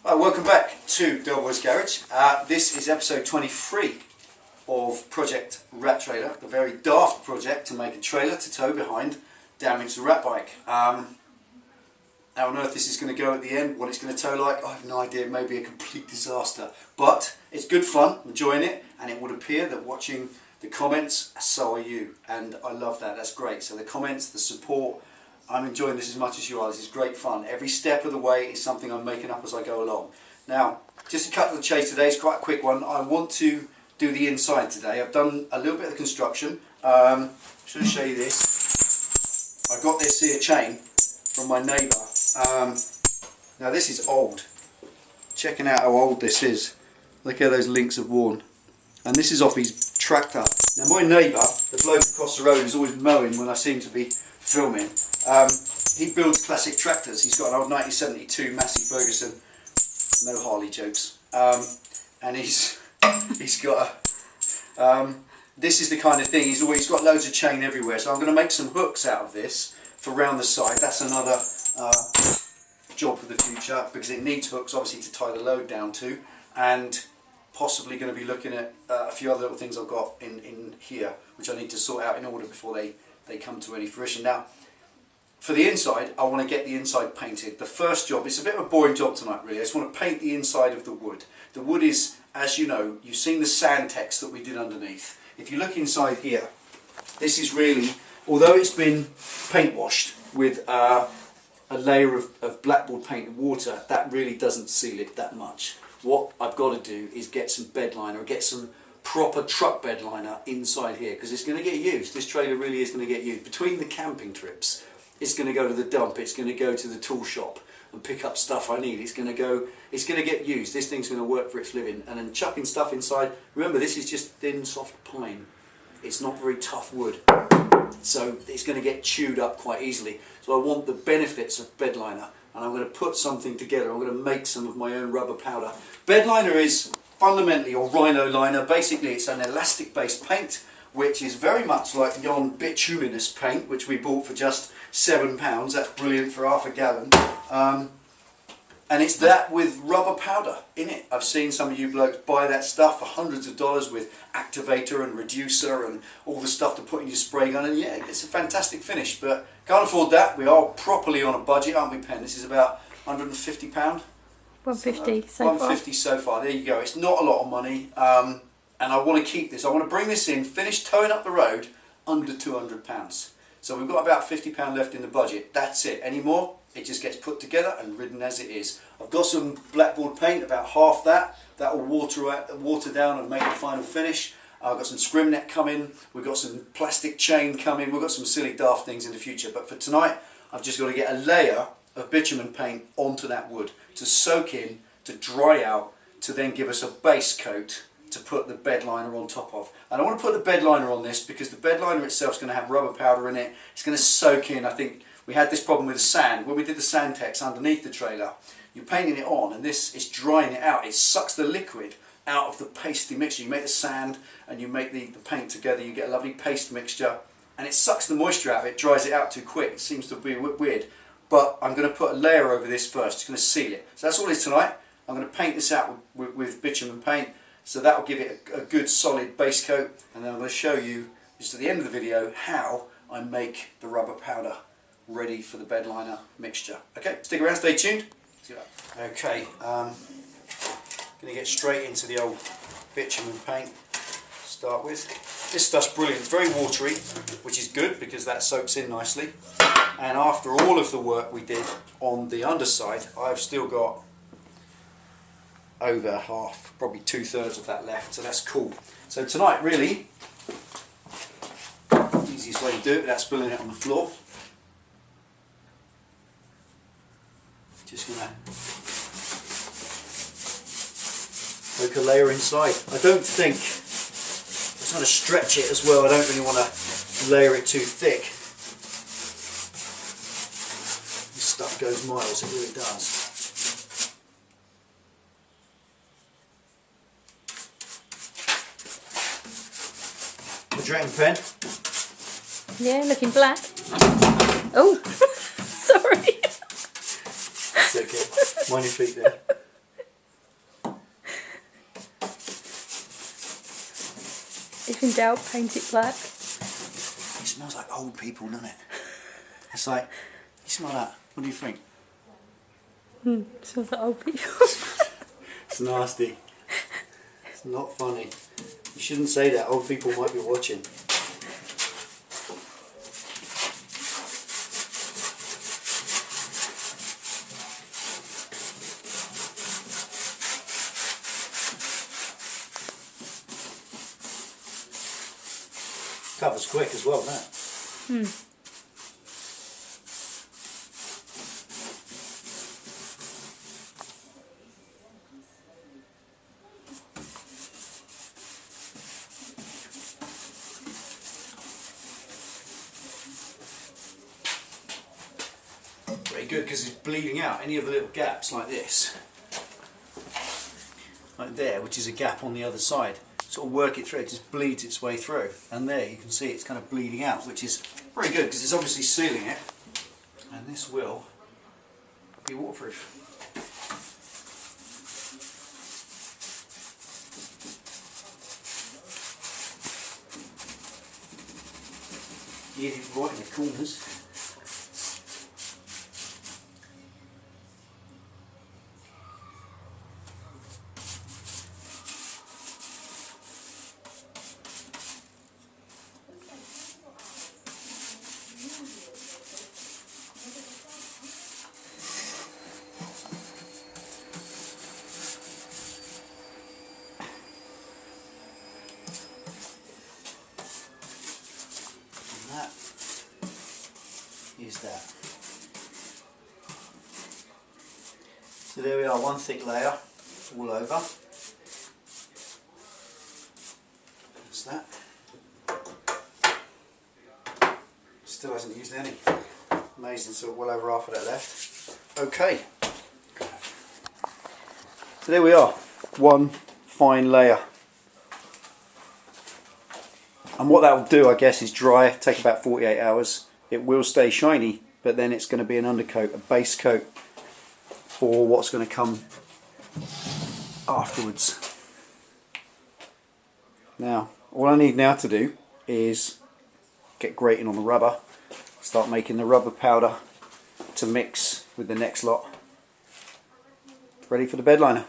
Hi, welcome back to Delboy's Garage. This is episode 23 of Project Rat Trailer, the very daft project to make a trailer to tow behind damaged rat bike. How on earth this is going to go at the end, what it's going to tow like, I have no idea. It may be a complete disaster, but it's good fun, I'm enjoying it, and it would appear that watching the comments, so are you, and I love that. That's great. So the comments, the support, I'm enjoying this as much as you are. This is great fun. Every step of the way is something I'm making up as I go along. Now, just to cut to the chase today, it's quite a quick one. I want to do the inside today. I've done a little bit of construction. I'm just going to show you this. I got this here chain from my neighbour. Now this is old. Checking out how old this is. Look how those links have worn. And this is off his tractor. Now my neighbour, the bloke across the road, is always mowing when I seem to be filming. He builds classic tractors. He's got an old 1972 Massey Ferguson, no Harley jokes, and he's got a, this is the kind of thing, he's got loads of chain everywhere, so I'm going to make some hooks out of this for round the side. That's another job for the future, because it needs hooks obviously to tie the load down to, and possibly going to be looking at a few other little things I've got in here which I need to sort out in order before they come to any fruition. Now, for the inside, I want to get the inside painted. The first job, it's a bit of a boring job tonight really. I just want to paint the inside of the wood. The wood is, as you know, you've seen the sand text that we did underneath. If you look inside here, this is really, although it's been paint washed with a layer of blackboard painted water, that really doesn't seal it that much. What I've got to do is get some bed liner, get some proper truck bed liner inside here, because it's going to get used. This trailer really is going to get used. Between the camping trips, it's going to go to the dump, it's going to go to the tool shop and pick up stuff I need. It's going to get used. This thing's going to work for its living. And then chucking stuff inside, remember this is just thin soft pine. It's not very tough wood. So it's going to get chewed up quite easily. So I want the benefits of bed liner, and I'm going to put something together. I'm going to make some of my own rubber powder. Bed liner is fundamentally, or rhino liner, basically it's an elastic based paint, which is very much like yon bituminous paint, which we bought for just £7. That's brilliant for half a gallon. And it's that with rubber powder in it. I've seen some of you blokes buy that stuff for hundreds of dollars with activator and reducer and all the stuff to put in your spray gun, and yeah, it's a fantastic finish, but can't afford that. We are properly on a budget, aren't we, Pen? This is about £150. 150 so far. 150 so far. There you go. It's not a lot of money, and I want to keep this. I want to bring this in, finish towing up the road under £200. So we've got about £50 left in the budget. That's it. Any more, it just gets put together and ridden as it is. I've got some blackboard paint, about half that. That will water down and make the final finish. I've got some scrim net coming. We've got some plastic chain coming. We've got some silly daft things in the future. But for tonight, I've just got to get a layer of bitumen paint onto that wood to soak in, to dry out, to then give us a base coat to put the bed liner on top of. And I want to put the bed liner on this because the bed liner itself is going to have rubber powder in it. It's going to soak in. I think we had this problem with the sand. When we did the sand text underneath the trailer, you're painting it on and this is drying it out. It sucks the liquid out of the pasty mixture. You make the sand and you make the paint together, you get a lovely paste mixture, and it sucks the moisture out of it, dries it out too quick. It seems to be a bit weird. But I'm going to put a layer over this first. It's going to seal it. So that's all it is tonight. I'm going to paint this out with bitumen paint. So that will give it a good solid base coat, and then I'm going to show you just at the end of the video how I make the rubber powder ready for the bed liner mixture. Okay, stick around, stay tuned. Okay, going to get straight into the old bitumen paint to start with. This stuff's brilliant, it's very watery, which is good because that soaks in nicely. And after all of the work we did on the underside, I've still got over half, probably 2/3 of that left, so that's cool. So tonight really, easiest way to do it without spilling it on the floor. Just gonna poke a layer inside. I don't think, I'm trying to stretch it as well, I don't really want to layer it too thick. This stuff goes miles, it really does. Drain pen. Yeah, looking black. Oh, sorry. It's okay. Mind your feet there. it out, paint it black. It smells like old people, doesn't it? It's like, you smell that? What do you think? Smells like old people. It's nasty. It's not funny. You shouldn't say that, old people might be watching. Covers quick as well, doesn't it? Very good, because it's bleeding out any of the little gaps like this, like there, which is a gap on the other side. Sort of work it through, it just bleeds its way through, and there you can see it's kind of bleeding out, which is very good because it's obviously sealing it, and this will be waterproof. Easy right in the corners. That is that. So there we are, one thick layer all over. That's that. Still hasn't used any. Amazing, so well over half of that left. Okay. So there we are, one fine layer. And what that will do, I guess, is dry, take about 48 hours. It will stay shiny, but then it's going to be an undercoat, a base coat for what's going to come afterwards. Now, all I need now to do is get grating on the rubber, start making the rubber powder to mix with the next lot. Ready for the bed liner.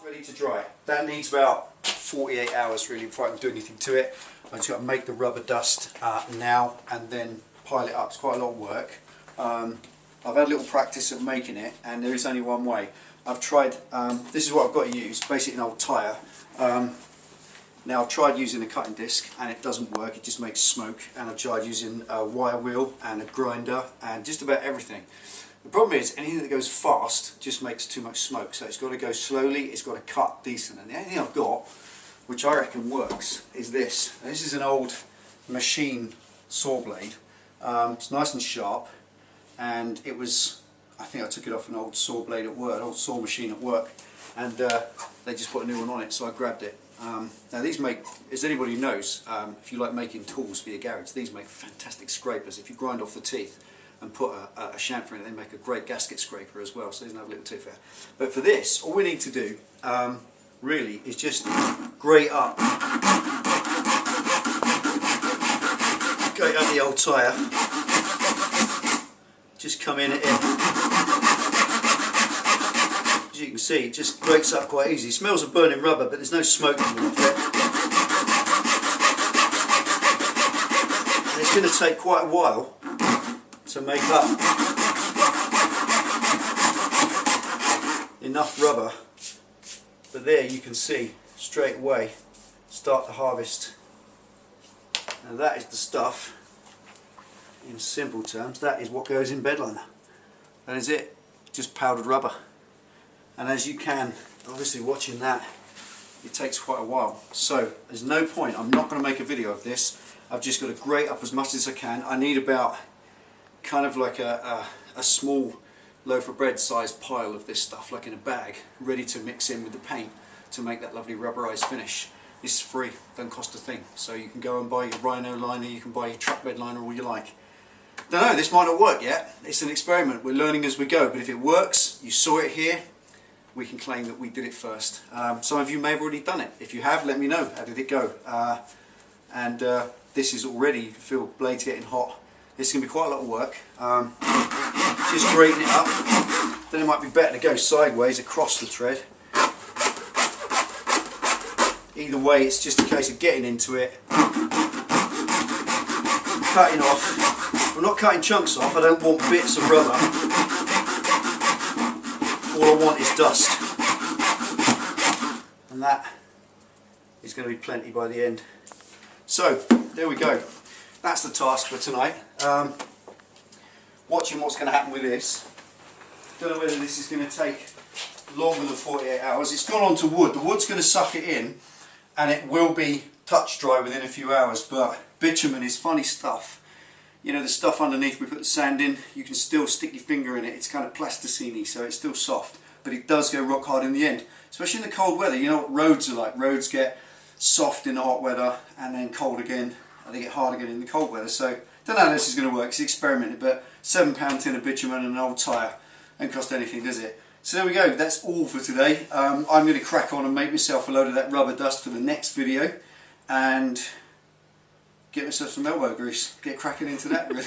Ready to dry. That needs about 48 hours really before I can do anything to it. I just got to make the rubber dust now and then pile it up. It's quite a lot of work. I've had a little practice of making it, and there is only one way. I've tried, this is what I've got to use, basically an old tyre. Now I've tried using a cutting disc and it doesn't work, it just makes smoke, and I've tried using a wire wheel and a grinder and just about everything. The problem is anything that goes fast just makes too much smoke, so it's got to go slowly, it's got to cut decent, and the only thing I've got, which I reckon works, is this. Now, this is an old machine saw blade. It's nice and sharp, and it was, I think I took it off an old saw blade at work, an old saw machine at work, and they just put a new one on it, so I grabbed it. Now these make, as anybody knows, if you like making tools for your garage, these make fantastic scrapers. If you grind off the teeth and put a chamfer in it, they make a great gasket scraper as well, so there's another little tip there. But for this, all we need to do really is just grate up the old tyre, just come in at it. As you can see, it just grates up quite easy. It smells of burning rubber, but there's no smoke coming off it. And it's going to take quite a while to make up enough rubber, but there you can see straight away start to harvest. And that is the stuff, in simple terms, that is what goes in bed liner. That is it, just powdered rubber. And as you can, obviously watching that, it takes quite a while. So there's no point, I'm not going to make a video of this. I've just got to grate up as much as I can. I need about kind of like a small loaf of bread sized pile of this stuff, like in a bag, ready to mix in with the paint to make that lovely rubberized finish. This is free, don't cost a thing. So you can go and buy your Rhino liner, you can buy your truck bed liner, all you like. Don't know, this might not work yet. It's an experiment, we're learning as we go, but if it works, you saw it here, we can claim that we did it first. Some of you may have already done it. If you have, let me know. How did it go? This is already, you can feel blades getting hot. This is going to be quite a lot of work. Just grating it up. Then it might be better to go sideways across the thread. Either way, it's just a case of getting into it, cutting off. I'm not cutting chunks off, I don't want bits of rubber. All I want is dust. And that is going to be plenty by the end. So, there we go. That's the task for tonight. Watching what's going to happen with this. Don't know whether this is going to take longer than 48 hours. It's gone onto wood. The wood's going to suck it in, and it will be touch dry within a few hours. But bitumen is funny stuff. You know, the stuff underneath we put the sand in, you can still stick your finger in it. It's kind of plasticine-y, so it's still soft. But it does go rock hard in the end. Especially in the cold weather. You know what roads are like. Roads get soft in the hot weather and then cold again. And they get hard again in the cold weather. So, don't know how this is going to work. It's experimented. But £7 tin of bitumen and an old tyre. Don't cost anything, does it? So there we go. That's all for today. I'm going to crack on and make myself a load of that rubber dust for the next video. And get myself some elbow grease. Get cracking into that, really.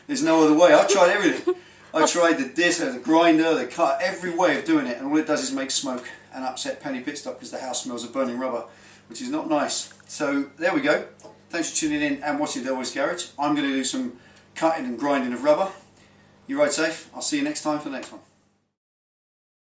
There's no other way. I tried everything. I tried the disc, the grinder, the cut, every way of doing it, and all it does is make smoke and upset Penny Pitstop because the house smells of burning rubber, which is not nice. So there we go. Thanks for tuning in and watching Delboy's Garage. I'm going to do some cutting and grinding of rubber. You ride safe. I'll see you next time for the next one.